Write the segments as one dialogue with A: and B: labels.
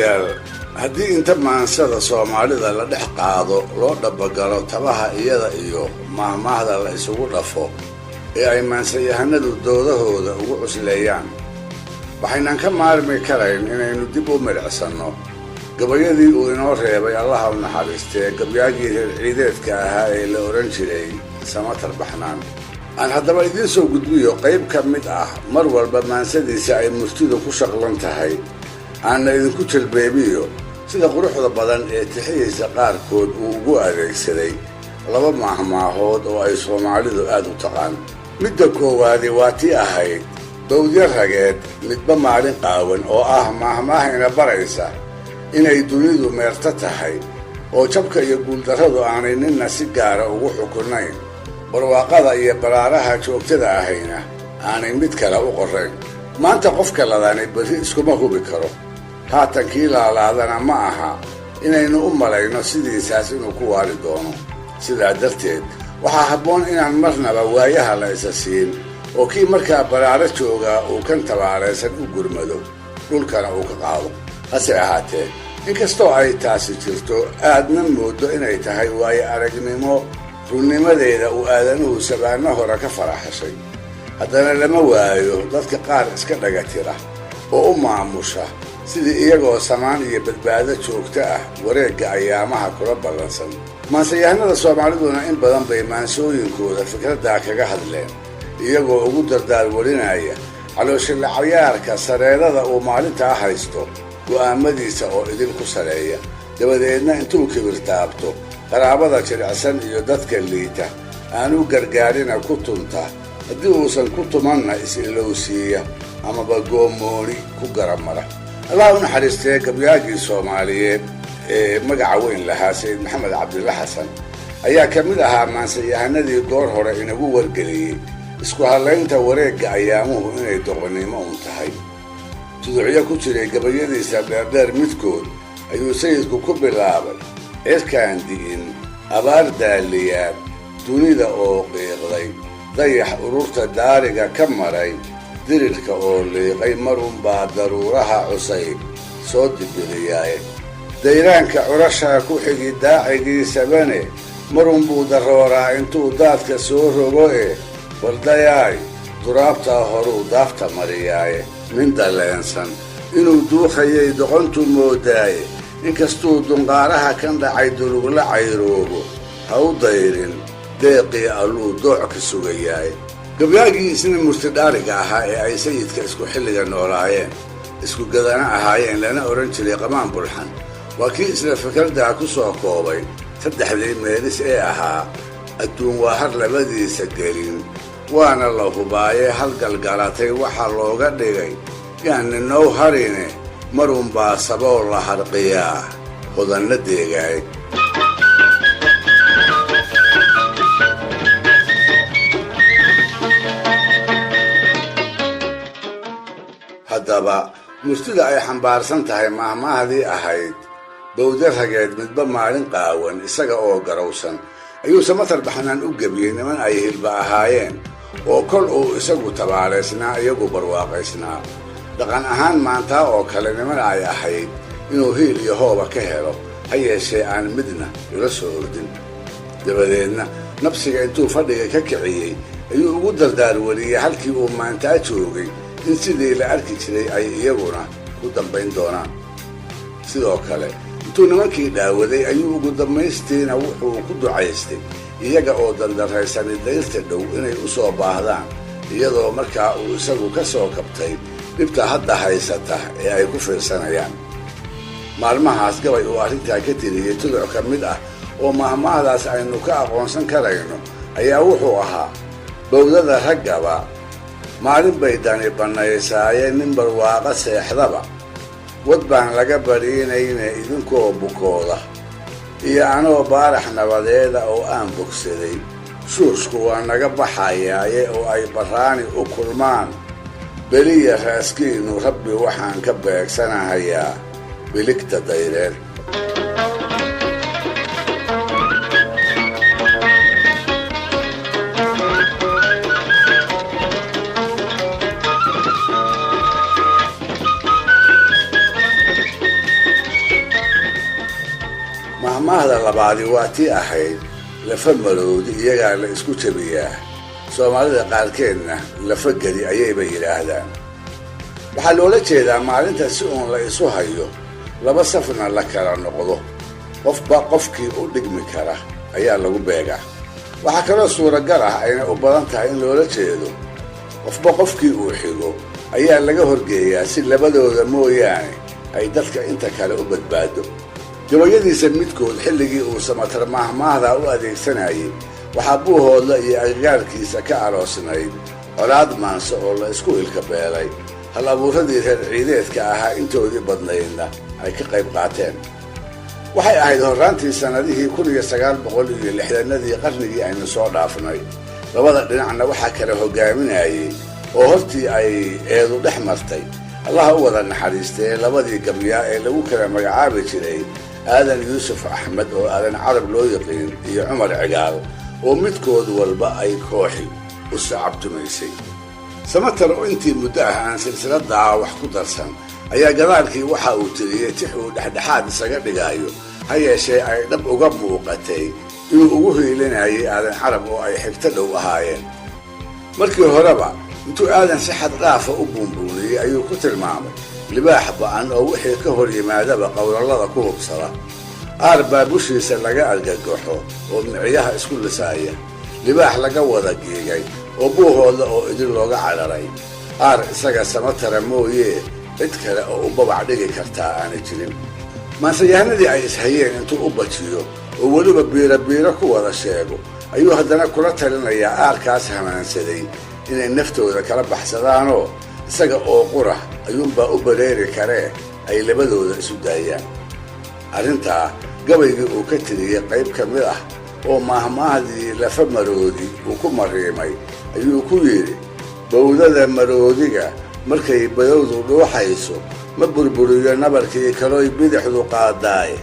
A: dhegaystayaal haddii inta maansada soomaalida la dhex qaado loo dhabagalo tabaha iyada iyo mahmaahda la isugu dhafo ee ay maansayahanadu doodahooda ugu cusleeyaan waxaynan ka maarmi karayn inaynu dib u midhacsanno gabayadii uu inoo reebay allaha u naxariistee gabyaagii reer ciideedka ahaa ee la odhan jiray samatar baxnaan aan haddaba idiin soo gudbiyo qayb ka mid ah mar walba maansadiisa ay murtidu ku shaqlan tahay aanna idinku jalbeebiyo sida quruxda badan ee tixiyeysa qaarkood uu ugu adeegsaday laba maahmaahood oo ay soomaalidu aad u taqaan midda koowaadi waa tii ahayd dawdya rageed midba maalin qaawan oo ah maahmaahayna baraysa inay dunidu meerto tahay oo jabka iyo guuldarradu aanay ninna si gaara ugu xukunayn barwaaqada iyo baraaraha joogtada ahayna aanay mid kale u qorayn maanta qofka ladani berri iskuma hubi karo haatan kii laalaadana ma aha inaynu u malayno sidiisaas inuu ku waari doono sidaa darteed waxaa habboon inaan marnaba waayaha la isa siin oo kii markaa baraaro joogaa uu kan tabaaraysan u gurmado dhulkana uu ka qaado hase ahaatee inkastoo ay taasi jirto aadna moodo inay tahay waayo aragnimo runnimadeeda uu aadanuhu sabaanno hore ka faraxashay haddana lama waayo dadka qaar iska dhaga tira oo u maamusha sidii iyagoo samaan iyo badbaado joogto ah wareegga ayaamaha kula ballansan maansayahanada soomaaliduna in badan bay maansooyinkooda fikraddaa kaga hadleen iyagoo ugu dardaarwarinaya calooshilla cayaarka sareedada uu maalintaa haysto go'aamadiisa oo idin ku sareeya dabadeedna intuu kibirtaabto qaraabada jilicsan iyo dadka liita aanu gargaarina ku tunta haddii uusan ku tumanna is-ilowsiiya amaba goomooni ku garamara allah u naxariistee gabyaagii soomaaliyeed ee magaca weyn lahaa sayid maxamed cabdilla xasan ayaa ka mid ahaa maansayahanadii goor hore inagu wargeliyey isku hadlaynta wareegga ayaamuhu inay doqonnimo un tahay tuducyo ku jiray gabayadiisa dheerdheer midkood ayuu sayidku ku bilaabay cirkaan di'in abaar daaliyaad dunida oo qiiqday dayax ururta daariga ka maray dirirka oo liiqay marunbaa daruuraha cusayb soo dibiriyaaye dayraanka curashaa ku xigi daacigiisabane marunbuu darooraa intuu daadka soo rogo waldayaay duraabtaa horuu daafta mariyaaye nin dalleensan inuu duukhayay doqontu moodaaye inkastuu dunqaaraha kan dhacay dulugla cayroobo ha u dayrin deeqii alluu dooc ka sugayaaye gabyaagii isna murtidhaariga ahaa ee ay sayidka isku xilliga noolaayeen isku gadana ahaayeen lana odhan jiray qamaan bulxan waa kii isla fikraddaa ku soo koobay saddexdii meelis ee ahaa adduun waa har labadiisa gelin waana la hubaaye halgalgalatay waxaa looga dhigay yaani now harine marunbaa saboo la harqiyaa hodanna deegaay haddaba murtida ay xambaarsan tahay maahmaahdii ahayd bawda rageed midba maalin qaawan isaga oo garowsan ayuu samatar baxnaan u gebiyey niman ay hilba ahaayeen oo kol uu isagu tabaaraysnaa iyagu barwaaqaysnaa dhaqan ahaan maantaa oo kale niman ay ahayd inuu hiil iyo hooba ka helo ha yeeshee aan midna ila soo ordin dabadeedna nabsiga intuu fadhiga ka kiciyey ayuu ugu dardaarwariyey halkii uu maantaa joogay in sidii la arki jiray ay iyaguna ku dambayn doonaan sidoo kale intuu nimankii dhaawaday ayuu ugu dambaystiina wuxuu ku ducaystay iyaga oo dandarraysani dayrta dhow inay u soo baahdaan iyadoo markaa uu isagu ka soo kabtay dhibta hadda haysata ee ay ku fiirsanayaan maalmahaas gabay uu arrintaa ka tiriyey tuduc ka mid ah oo mahmaahdaas aynu ka aqoonsan karayno ayaa wuxuu ahaa bawdada raggaba maalin bay dani bannaysaaye nin barwaaqo seexdaba wad baan laga badhiinayne idinkoo bukooda iyo anoo baarax nabadeeda oo aan bogsaday shuushku waa naga baxayaaye oo ay barraani u kulmaan beliya raaskiinnu rabbi waxaan ka beegsanahayaa biligta dayreed mahmaahda labaadi waa tii ahayd lafa maroodi iyagaa la isku jabiyaa soomaalida qaarkeedna lafa geli ayayba yidhaahdaan waxaa loola jeedaa maalinta si uun la isu hayo laba safna la kala noqdo qofba qofkii u dhigmi kara ayaa lagu beegaa waxaa kaloo suuragal ah ayna u badan tahay in loola jeedo qofba qofkii uu xigo ayaa laga horgeeyaa si labadooda mooyaane ay dadka inta kale u badbaado gabayadiisa midkood xilligii uu samatar mahmaahda u adeegsanayay waxaa buuhoodla iyo agagaarkiisa ka aroosnayd colaad maanso oo la isku ilkabeelay hal abuuradii reer ciideedka ahaa intoodii badnaydna ay ka qayb qaateen waxay ahayd horraantii sannadihii 1960nadii qarnigii aynu soo dhaafnay labada dhinacna waxaa kala hogaaminayay oo hortii ay eedu dhex martay allaha u wada naxariistee labadii gabyaa ee lagu kala magacaabi jiray aadan yuusuf axmed oo aadan carab loo yaqiin iyo cumar cigaal oo midkood walba ay kooxi u sacabtumaysay samatar oo intii muddo ah aan silsiladaa wax ku darsan ayaa gadaalkii waxa uu tiriyey tix uu dhexdhexaad isaga dhigaayo ha yeeshee ay dhab uga muuqatay inuu ugu hiilinayay aadan carab oo ay xigto dhow ahaayeen markii horeba intuu aadan si xad dhaafa u buunbuuniyey ayuu ku tilmaamay libaax ba'an oo wixii ka hor yimaadaba qowlallada ku hubsada aar baa bushiisa laga argagaxo oo miciyaha isku lisaaya libaax laga wada giigay oo buuhooda oo idin looga cararay aar isaga samatara mooyee cid kale oo u babac dhigi kartaa aana jirin maansayahanadii ay ishayeen intuu u bajiyo oo weliba biiro ku wada sheego ayuu haddana kula talinayaa aarkaas hamaansaday inay naftooda kala baxsadaanoo isaga oo qura ayuunbaa u bareeri karee ay labadooda isu daayaan arrintaa gabaygii uu ka tiriyey qayb ka mid ah oo mahmaahdii lafa maroodi uu ku mariimay ayuu ku yidhi bawdada maroodiga markay badowdu dhuuxayso ma burburiyo nabarkii kalooy bidixdu qaadaaye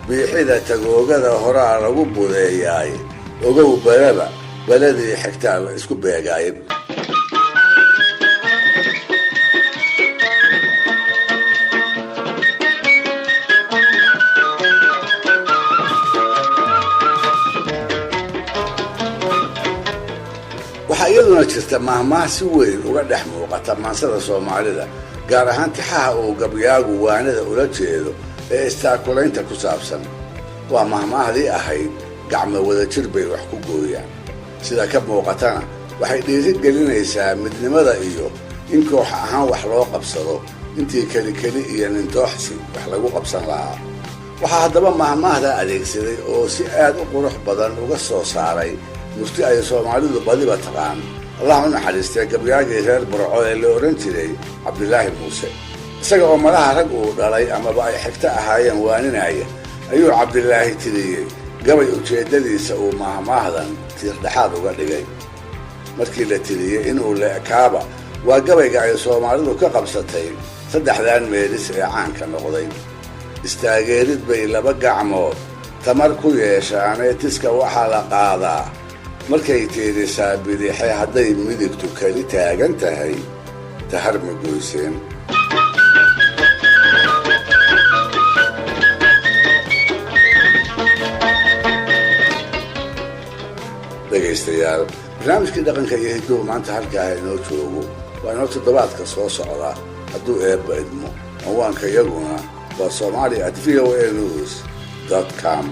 A: biixida tagoogada horaa lagu budeeyaaye ogow balaba baladii xigtaa la isku beegaaye waxaa iyaduna jirta mahmaah si weyn uga dhex muuqata maansada soomaalida gaar ahaan tixaha uu gabyaagu waanada ula jeedo ee istaakulaynta ku saabsan waa mahmaahdii ahayd gacmo wada jir bay wax ku gooyaan sida ka muuqatana waxay dhiirigelinaysaa midnimada iyo in koox ahaan wax loo qabsado intii kelikeli iyo nintooxsi wax lagu qabsan lahaa waxaa haddaba mahmaahda adeegsaday oo si aad u qurux badan uga soo saaray murti ay soomaalidu badiba taqaan allah u naxariistee gabyaagii reer burco ee la odhan jiray cabdilaahi muuse isaga oo malaha rag uu dhalay amaba ay xigto ahaayeen waaninaya ayuu cabdilaahi tiriyey gabay ujeeddadiisa uu mahmaahdan tiirdhexaad uga dhigay markii la tiriyey inuu le'kaaba waa gabayga ay soomaalidu ka qabsatay saddexdan meelis ee caanka noqday istaageerid bay laba gacmood tamar ku yeeshaanee tiska waxaa la qaadaa markay tiirisaa bidixe hadday midigtu keli taagan tahay tahar ma goyseen dhegaystayaal barnaamijkii dhaqanka iyo hidduhu maanta halkaa inoo joogo waa inoo toddobaadka soo socda hadduu eebba idmo ciwaanka iyaguna waa somali@voanews.com